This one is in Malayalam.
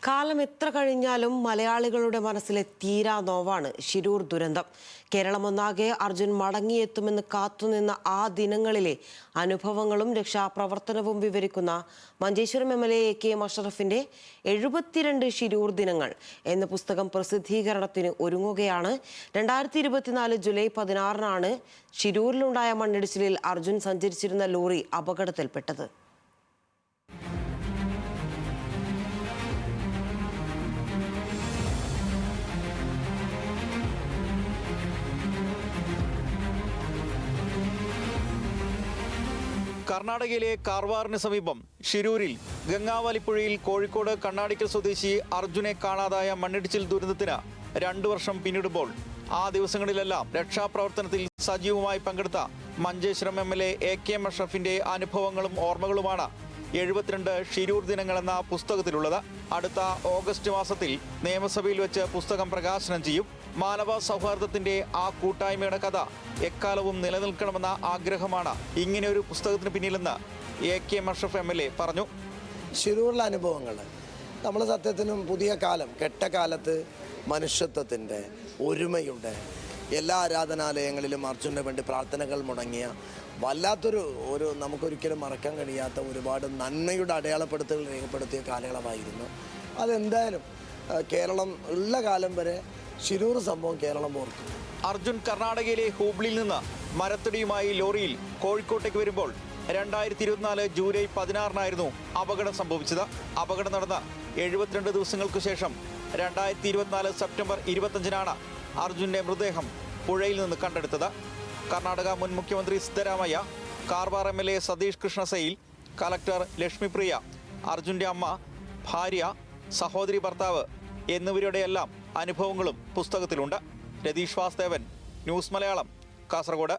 കാലം എത്ര കഴിഞ്ഞാലും മലയാളികളുടെ മനസ്സിലെ തീരാ നോവാണ് ശിരൂർ ദുരന്തം. കേരളമൊന്നാകെ അർജുൻ മടങ്ങിയെത്തുമെന്ന് കാത്തുനിന്ന ആ ദിനങ്ങളിലെ അനുഭവങ്ങളും രക്ഷാപ്രവർത്തനവും വിവരിക്കുന്ന മഞ്ചേശ്വരം MLA AK അഷ്റഫിന്റെ 72 ശിരൂർ ദിനങ്ങൾ എന്ന പുസ്തകം പ്രസിദ്ധീകരണത്തിന് ഒരുങ്ങുകയാണ്. 2024 ജൂലൈ 16-നാണ് ശിരൂരിലുണ്ടായ മണ്ണിടിച്ചിലിൽ അർജുൻ സഞ്ചരിച്ചിരുന്ന ലോറി അപകടത്തിൽപ്പെട്ടത്. കർണാടകയിലെ കാർവാറിന് സമീപം ഷിരൂരിൽ ഗംഗാവലിപ്പുഴയിൽ കോഴിക്കോട് കണ്ണാടിക്കൽ സ്വദേശി അർജുനെ കാണാതായ മണ്ണിടിച്ചിൽ ദുരന്തത്തിന് 2 വർഷം പിന്നിടുമ്പോൾ ആ ദിവസങ്ങളിലെല്ലാം രക്ഷാപ്രവർത്തനത്തിൽ സജീവമായി പങ്കെടുത്ത മഞ്ചേശ്വരം MLA AK അഷ്റഫിന്റെ അനുഭവങ്ങളും ഓർമ്മകളുമാണ് 72 ഷിരൂർ ദിനങ്ങൾ എന്ന പുസ്തകത്തിലുള്ളത്. അടുത്ത ഓഗസ്റ്റ് മാസത്തിൽ നിയമസഭയിൽ വെച്ച് പുസ്തകം പ്രകാശനം ചെയ്യും. മാനവ സൗഹാർദ്ദത്തിന്റെ ആ കൂട്ടായ്മയുടെ കഥ എക്കാലവും നിലനിൽക്കണമെന്ന ആഗ്രഹമാണ് ഇങ്ങനെ ഒരു പുസ്തകത്തിന് പിന്നിലെന്ന് AK അഷ്റഫ് MLA പറഞ്ഞു. ശിരൂരിലെ അനുഭവങ്ങൾ നമ്മൾ സത്യത്തിനും പുതിയ കാലം കെട്ട കാലത്ത് മനുഷ്യത്വത്തിൻ്റെ ഒരുമയുടെ എല്ലാ ആരാധനാലയങ്ങളിലും അർജുൻ്റെ വേണ്ടി പ്രാർത്ഥനകൾ മുടങ്ങിയ വല്ലാത്തൊരു നമുക്കൊരിക്കലും മറക്കാൻ കഴിയാത്ത ഒരുപാട് നന്മയുടെ അടയാളപ്പെടുത്തലുകൾ രേഖപ്പെടുത്തിയ കാലയളവായിരുന്നു. അതെന്തായാലും കേരളം ഉള്ള കാലം വരെ ശിരൂർ സംഭവം കേരളം ഓർക്കും. അർജുൻ കർണാടകയിലെ ഹൂബ്ലിയിൽ നിന്ന് മരത്തടിയുമായി ലോറിയിൽ കോഴിക്കോട്ടേക്ക് വരുമ്പോൾ 2024 ജൂലൈ 16-നായിരുന്നു അപകടം സംഭവിച്ചത്. അപകടം നടന്ന 72 ദിവസങ്ങൾക്ക് ശേഷം 2024 സെപ്റ്റംബർ 25-നാണ് അർജുൻ്റെ മൃതദേഹം പുഴയിൽ നിന്ന് കണ്ടെടുത്തത്. കർണാടക മുൻ മുഖ്യമന്ത്രി സിദ്ധരാമയ്യ, കാർവാർ MLA സതീഷ് കൃഷ്ണ സൈൽ, കളക്ടർ ലക്ഷ്മിപ്രിയ, അർജുൻ്റെ അമ്മ, ഭാര്യ, സഹോദരി, ഭർത്താവ് എന്നിവരുടെയെല്ലാം അനുഭവങ്ങളും പുസ്തകത്തിലുണ്ട്. രതീഷ് വാസ്തവൻ, ന്യൂസ് മലയാളം, കാസർഗോഡ്.